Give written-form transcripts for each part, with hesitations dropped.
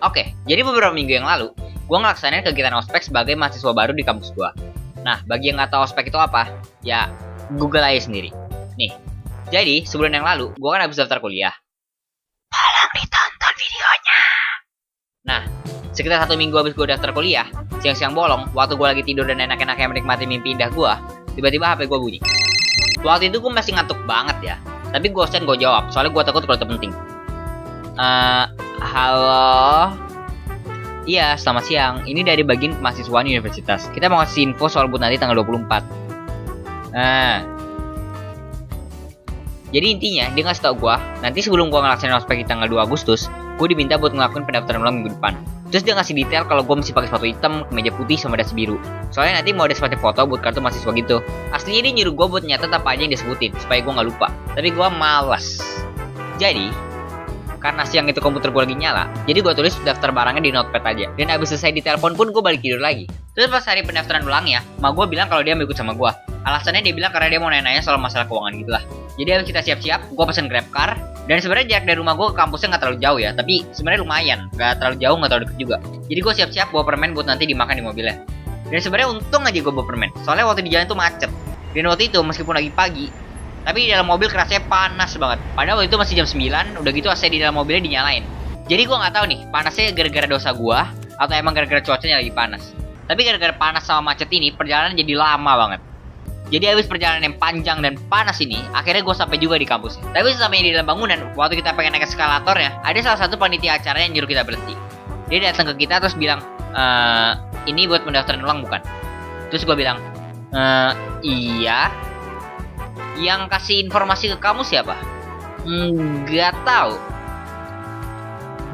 Oke, jadi beberapa minggu yang lalu, gue ngelaksanain kegiatan ospek sebagai mahasiswa baru di kampus gue. Nah, bagi yang nggak tahu ospek itu apa, ya Google aja sendiri. Nih, jadi sebulan yang lalu, gue kan habis daftar kuliah. Tolong ditonton videonya. Nah, sekitar 1 minggu habis gue daftar kuliah, siang-siang bolong, waktu gue lagi tidur dan enak-enaknya menikmati mimpi indah gue, tiba-tiba HP gue bunyi. Waktu itu gue masih ngantuk banget ya, tapi gue jawab, soalnya gue takut kalau itu penting. Halo. Iya, selamat siang. Ini dari bagian kemahasiswaan universitas. Kita mau ngasih info soal booth nanti tanggal 24. Jadi intinya, dia ngasih tau gue, nanti sebelum gue ngelaksanain ospek di tanggal 2 Agustus, gue diminta buat ngelakuin pendaftaran ulang minggu depan. Terus dia ngasih detail kalau gue mesti pakai sepatu hitam, kemeja putih, sama dasi biru. Soalnya nanti mau ada seperti foto buat kartu mahasiswa gitu. Aslinya dia nyuruh gue buat nyatet apa aja yang disebutin, supaya gue nggak lupa. Tapi gue malas. Jadi, karena siang itu komputer gue lagi nyala, jadi gue tulis daftar barangnya di notepad aja. Dan abis selesai di telepon pun gue balik tidur lagi. Terus pas hari pendaftaran ulangnya, mak gue bilang kalau dia mau ikut sama gue. Alasannya dia bilang karena dia mau nanya-nanya soal masalah keuangan gitu lah. Jadi abis kita siap-siap, gue pesen GrabCar. Dan sebenarnya jarak dari rumah gue ke kampusnya nggak terlalu jauh ya, tapi sebenarnya lumayan, nggak terlalu jauh, nggak terlalu deket juga. Jadi gue siap-siap bawa permen buat nanti dimakan di mobilnya. Dan sebenarnya untung aja gue bawa permen, soalnya waktu di jalan tuh macet. Dan waktu itu meskipun lagi pagi, tapi di dalam mobil kerasanya panas banget. Padahal waktu itu masih jam 9, udah gitu AC di dalam mobilnya dinyalain. Jadi gue nggak tahu nih, panasnya gara-gara dosa gue atau emang gara-gara cuacanya lagi panas. Tapi gara-gara panas sama macet ini, perjalanan jadi lama banget. Jadi habis perjalanan yang panjang dan panas ini, akhirnya gue sampai juga di kampusnya. Tapi sesamanya di dalam bangunan, waktu kita pengen naik eskalatornya, ada salah satu panitia acara yang nyuruh kita berhenti. Dia datang ke kita terus bilang, ini buat pendaftaran ulang bukan? Terus gue bilang, iya. Yang kasih informasi ke kamu siapa? Nggak tahu.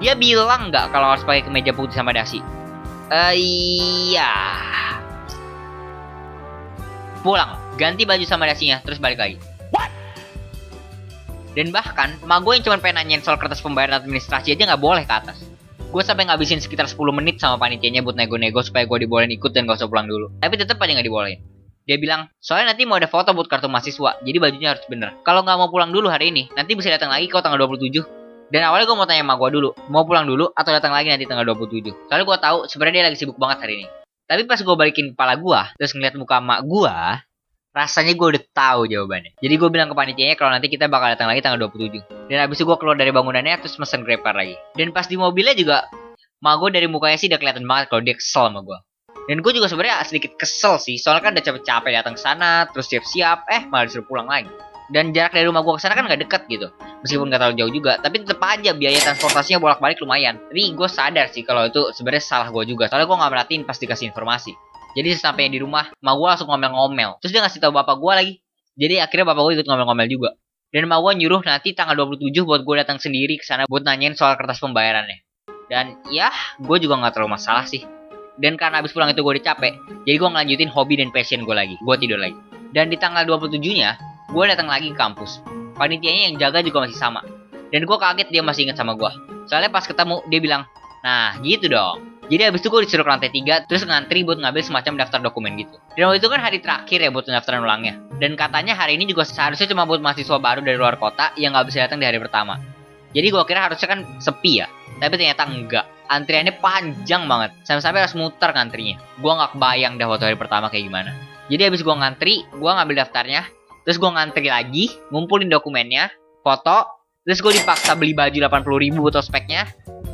Dia bilang nggak kalau harus pakai kemeja putih sama dasi. Iya. Pulang, ganti baju sama dasinya, terus balik lagi. What? Dan bahkan, mak gue yang cuma pengen nanyain soal kertas pembayaran administrasi aja nggak boleh ke atas. Gue sampai ngabisin sekitar 10 menit sama panitianya buat nego-nego supaya gue dibolehin ikut dan gak usah pulang dulu. Tapi tetep aja nggak dibolehin. Dia bilang, soalnya nanti mau ada foto buat kartu mahasiswa, jadi bajunya harus bener. Kalau nggak mau pulang dulu hari ini, nanti bisa datang lagi kok tanggal 27. Dan awalnya gue mau tanya sama gue dulu, mau pulang dulu atau datang lagi nanti tanggal 27. Soalnya gue tahu sebenarnya dia lagi sibuk banget hari ini. Tapi pas gue balikin kepala gue, terus ngeliat muka emak gue, rasanya gue udah tahu jawabannya. Jadi gue bilang ke panitianya kalau nanti kita bakal datang lagi tanggal 27. Dan abis itu gue keluar dari bangunannya, terus mesen GrabCar lagi. Dan pas di mobilnya juga, emak gue dari mukanya sih udah kelihatan banget kalau dia kesel sama gue. Dan gue juga sebenarnya sedikit kesel sih, soalnya kan udah capek-capek datang ke sana, terus siap-siap, malah disuruh pulang lagi. Dan jarak dari rumah gue ke sana kan nggak deket gitu, meskipun nggak terlalu jauh juga, tapi tetep aja biaya transportasinya bolak-balik lumayan. Tapi gue sadar sih kalau itu sebenarnya salah gue juga, soalnya gue nggak merhatiin pas dikasih informasi. Jadi sesampainya di rumah, emak gue langsung ngomel-ngomel. Terus dia ngasih tahu bapak gue lagi. Jadi akhirnya bapak gue ikut ngomel-ngomel juga. Dan emak gue nyuruh nanti tanggal 27 buat gue datang sendiri ke sana buat nanyain soal kertas pembayarannya. Dan ya, gue juga nggak terlalu masalah sih. Dan karena abis pulang itu gue udah capek, jadi gue ngelanjutin hobi dan passion gue lagi. Gue tidur lagi. Dan di tanggal 27-nya, gue datang lagi ke kampus. Panitianya yang jaga juga masih sama. Dan gue kaget dia masih inget sama gue. Soalnya pas ketemu, dia bilang, nah gitu dong. Jadi abis itu gue disuruh ke lantai 3, terus ngantri buat ngambil semacam daftar dokumen gitu. Dan waktu itu kan hari terakhir ya buat pendaftaran ulangnya. Dan katanya hari ini juga seharusnya cuma buat mahasiswa baru dari luar kota yang gak bisa datang di hari pertama. Jadi gue kira harusnya kan sepi ya. Tapi ternyata enggak. Antriannya panjang banget. Sampai-sampai harus muter ngantrinya. Gue gak kebayang dah waktu hari pertama kayak gimana. Jadi abis gue ngantri, gue ngambil daftarnya. Terus gue ngantri lagi, ngumpulin dokumennya, foto. Terus gue dipaksa beli baju 80.000 buat ospeknya.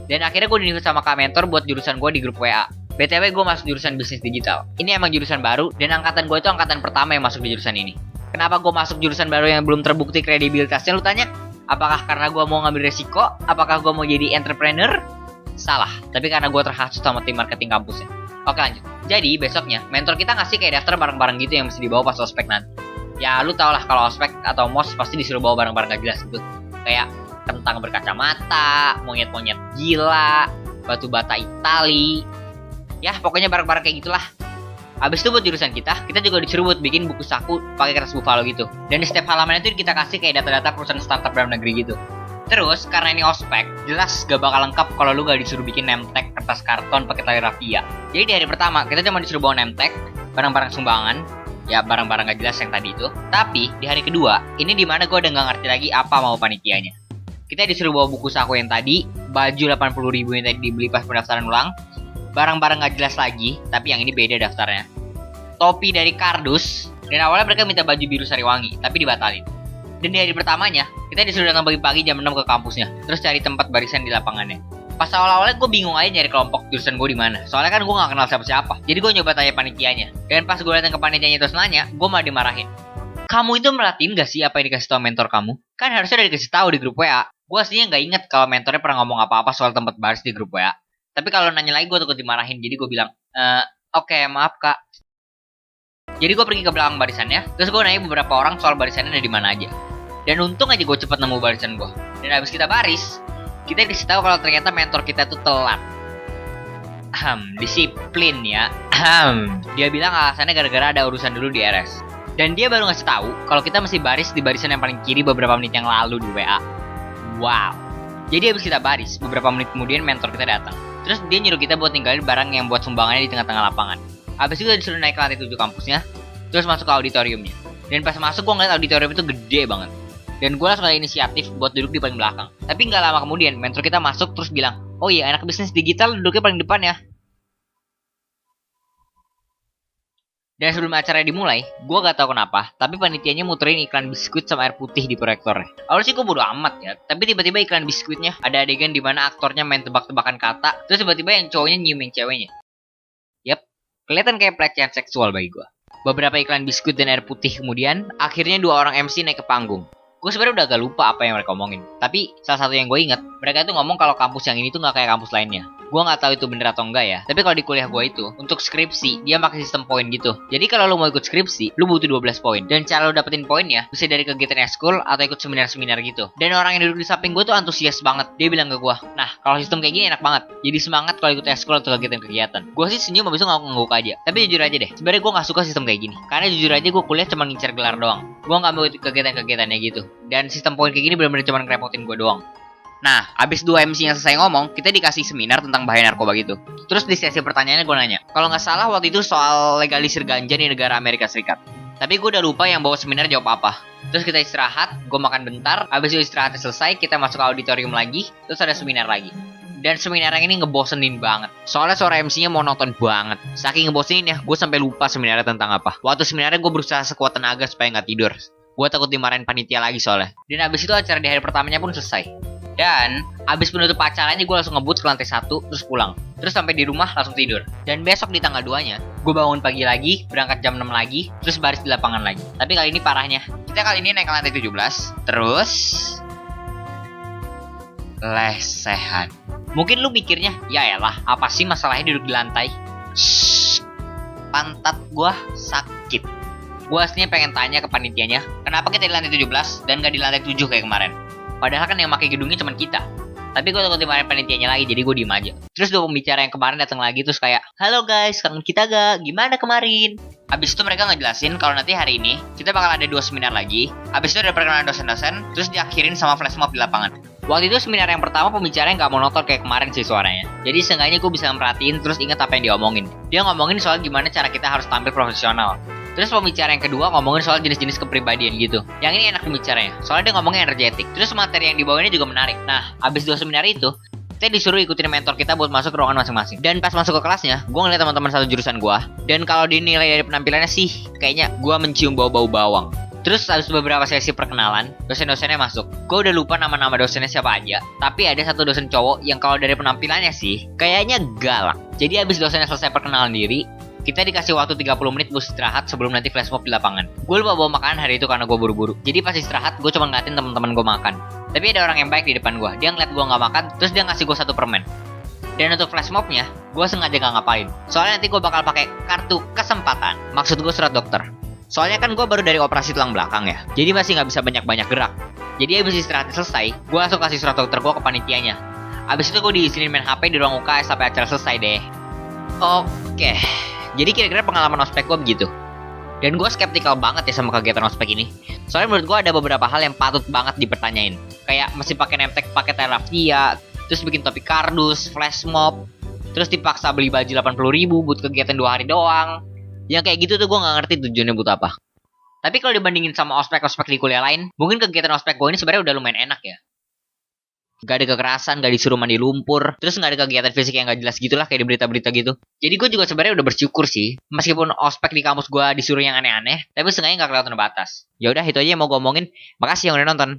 Dan akhirnya gue di-invite sama Kak Mentor buat jurusan gue di grup WA. BTW gue masuk jurusan bisnis digital. Ini emang jurusan baru, dan angkatan gue itu angkatan pertama yang masuk di jurusan ini. Kenapa gue masuk jurusan baru yang belum terbukti kredibilitasnya, lu tanya? Apakah karena gue mau ngambil resiko? Apakah gue mau jadi entrepreneur? Salah, tapi karena gue terhasut sama tim marketing kampusnya. Oke lanjut. Jadi besoknya, mentor kita ngasih kayak daftar barang-barang gitu yang mesti dibawa pas ospek nanti. Ya lu tau lah kalau ospek atau mos pasti disuruh bawa barang-barang gak jelas gitu. Kayak kentang berkacamata, monyet-monyet gila, batu bata Itali. Ya pokoknya barang-barang kayak gitulah. Abis itu buat jurusan kita juga disuruh buat bikin buku saku pakai kertas buffalo gitu. Dan di setiap halaman itu kita kasih kayak data-data perusahaan startup dalam negeri gitu. Terus karena ini ospek, jelas gak bakal lengkap kalau lu gak disuruh bikin name tag kertas karton pakai tali rafia. Jadi di hari pertama kita cuma disuruh bawa name tag, barang-barang sumbangan, ya barang-barang gak jelas yang tadi itu. Tapi di hari kedua, ini dimana gue udah gak ngerti lagi apa mau panitianya. Kita disuruh bawa buku saku yang tadi, baju 80.000 yang tadi dibeli pas pendaftaran ulang, barang-barang gak jelas lagi, tapi yang ini beda daftarnya. Topi dari kardus, dan awalnya mereka minta baju biru Sariwangi, tapi dibatalin. Dan di hari pertamanya, kita disuruh datang pagi-pagi jam 6 ke kampusnya, terus cari tempat barisan di lapangannya. Pas awal-awalnya gue bingung aja nyari kelompok jurusan gue di mana. Soalnya kan gue gak kenal siapa-siapa. Jadi gue nyoba tanya panitianya. Dan pas gue datang ke panitianya terus nanya, gue malah dimarahin. Kamu itu merhatiin gak sih apa yang dikasih tau mentor kamu? Kan harusnya udah dikasih tahu di grup WA. Gue aslinya gak inget kalau mentornya pernah ngomong apa-apa soal tempat baris di grup WA. Tapi kalau nanya lagi gue takut dimarahin. Jadi gue bilang, oke, maaf kak. Jadi gue pergi ke belakang barisannya. Terus gue nanya beberapa orang soal barisannya ada di mana aja. Dan untung aja gue cepet nemu barisan gue. Dan habis kita baris, kita dikasih tahu kalau ternyata mentor kita tuh telat. Disiplin ya. Dia bilang alasannya gara-gara ada urusan dulu di RS. Dan dia baru ngasih tahu kalau kita masih baris di barisan yang paling kiri beberapa menit yang lalu di WA. Wow. Jadi habis kita baris, beberapa menit kemudian mentor kita datang. Terus dia nyuruh kita buat ninggalin barang yang buat sumbangannya di tengah-tengah lapangan. Habis itu kita disuruh naik ke lantai 7 kampusnya, terus masuk ke auditoriumnya. Dan pas masuk gue ngeliat auditorium itu gede banget. Dan gue langsung ada inisiatif buat duduk di paling belakang. Tapi nggak lama kemudian, mentor kita masuk terus bilang, oh iya anak bisnis digital duduknya paling depan ya. Dan sebelum acara dimulai, gue gak tahu kenapa, tapi panitianya muterin iklan biskuit sama air putih di proyektornya. Awalnya sih gue bodo amat ya, tapi tiba-tiba iklan biskuitnya ada adegan dimana aktornya main tebak-tebakan kata, terus tiba-tiba yang cowoknya nyiumin ceweknya. Yap, kelihatan kayak pelecehan seksual bagi gue. Beberapa iklan biskuit dan air putih kemudian, akhirnya dua orang MC naik ke panggung. Gue sebenarnya udah agak lupa apa yang mereka omongin. Tapi salah satu yang gue inget, mereka itu ngomong kalau kampus yang ini tuh gak kayak kampus lainnya. Gue gak tahu itu bener atau enggak ya. Tapi kalau di kuliah gue itu, untuk skripsi, dia pakai sistem poin gitu. Jadi kalau lo mau ikut skripsi, lo butuh 12 poin. Dan cara lo dapetin poinnya, bisa dari kegiatan ekskul atau ikut seminar-seminar gitu. Dan orang yang duduk di samping gue tuh antusias banget. Dia bilang ke gue, nah kalau sistem kayak gini enak banget. Jadi semangat kalau ikut ekskul atau kegiatan-kegiatan. Gue sih senyum abis itu ngangguk aja. Tapi jujur aja deh, sebenarnya gue gak suka sistem kayak gini. Karena jujur aja gue kuliah cuma ngincer gelar doang. Gue gak mau ikut kegiatan-kegiatannya gitu. Dan sistem poin kayak gini bener-bener cuma ngerepotin gue doang. Nah, abis 2 MC yang selesai ngomong, kita dikasih seminar tentang bahaya narkoba gitu. Terus di sesi pertanyaannya gue nanya, kalau nggak salah waktu itu soal legalisir ganja di negara Amerika Serikat. Tapi gue udah lupa yang bawa seminar jawab apa. Terus kita istirahat, gue makan bentar, abis itu istirahatnya selesai, kita masuk ke auditorium lagi, terus ada seminar lagi. Dan seminar yang ini ngebosenin banget. Soalnya suara MC-nya monoton banget. Saking ngebosenin ya, gue sampai lupa seminarnya tentang apa. Waktu seminarnya gue berusaha sekuat tenaga supaya nggak tidur. Gue takut dimarahin panitia lagi soalnya. Dan abis itu acara di hari pertamanya pun selesai. Dan abis penutup acaranya gue langsung ngebut ke lantai 1 terus pulang. Terus sampai di rumah langsung tidur. Dan besok di tanggal 2-nya gue bangun pagi lagi, berangkat jam 6 lagi, terus baris di lapangan lagi. Tapi kali ini parahnya, kita kali ini naik ke lantai 17, terus lesehan. Mungkin lu mikirnya, ya elah, apa sih masalahnya duduk di lantai? Shhh, pantat gue sakit. Gue aslinya pengen tanya ke panitianya, kenapa kita di lantai 17 dan gak di lantai 7 kayak kemarin? Padahal kan yang pakai gedungnya cuma kita. Tapi gue takut dimarahin panitianya lagi, jadi gue diem aja. Terus dua pembicara yang kemarin datang lagi, terus kayak, halo guys, kangen kita gak? Gimana kemarin? Abis itu mereka ngejelasin kalau nanti hari ini, kita bakal ada 2 seminar lagi. Abis itu ada perkenalan dosen-dosen, terus diakhirin sama flash mob di lapangan. Waktu itu seminar yang pertama pembicaranya gak monoton kayak kemarin sih suaranya. Jadi seenggaknya gue bisa merhatiin terus ingat apa yang dia omongin. Dia ngomongin soal gimana cara kita harus tampil profesional. Terus pembicara yang kedua ngomongin soal jenis-jenis kepribadian gitu. Yang ini enak pembicaranya, soalnya dia ngomongnya energetik. Terus materi yang dibawainnya juga menarik. Nah, abis 2 seminar itu, kita disuruh ikutin mentor kita buat masuk ke ruangan masing-masing. Dan pas masuk ke kelasnya, gue ngeliat teman-teman satu jurusan gue. Dan kalau dinilai dari penampilannya sih, kayaknya gue mencium bau-bau bawang. Terus habis beberapa sesi perkenalan, dosen-dosennya masuk. Gue udah lupa nama-nama dosennya siapa aja. Tapi ada satu dosen cowok yang kalau dari penampilannya sih, kayaknya galak. Jadi habis dosennya selesai perkenalan diri, kita dikasih waktu 30 menit buat istirahat sebelum nanti flash mob di lapangan. Gue lupa bawa makanan hari itu karena gue buru-buru. Jadi pas istirahat, gue cuma ngeliatin teman-teman gue makan. Tapi ada orang yang baik di depan gue. Dia ngeliat gue nggak makan, terus dia ngasih gue 1 permen. Dan untuk flash mobnya, gue sengaja nggak ngapain. Soalnya nanti gue bakal pakai kartu kesempatan. Maksud gue surat dokter. Soalnya kan gue baru dari operasi tulang belakang ya. Jadi masih nggak bisa banyak-banyak gerak. Jadi habis istirahat selesai, gue langsung kasih surat dokter gue ke panitianya. Abis itu gue diizinin main HP di ruang UKS sampai acara selesai deh. Oke. Jadi kira-kira pengalaman ospek gue begitu. Dan gue skeptikal banget ya sama kegiatan ospek ini. Soalnya menurut gue ada beberapa hal yang patut banget dipertanyain. Kayak mesti pakai nemtek pakai terafia, terus bikin topi kardus, flash mob, terus dipaksa beli baju 80.000 buat kegiatan 2 hari doang. Yang kayak gitu tuh gue gak ngerti tujuannya buat apa. Tapi kalau dibandingin sama ospek-ospek di kuliah lain, mungkin kegiatan ospek gue ini sebenarnya udah lumayan enak ya. Gak ada kekerasan, gak disuruh mandi lumpur, terus gak ada kegiatan fisik yang gak jelas gitulah kayak di berita-berita gitu. Jadi gue juga sebenarnya udah bersyukur sih, meskipun ospek di kampus gue disuruh yang aneh-aneh, tapi seenggaknya gak kelewatan batas. Ya udah itu aja yang mau gue omongin. Makasih yang udah nonton.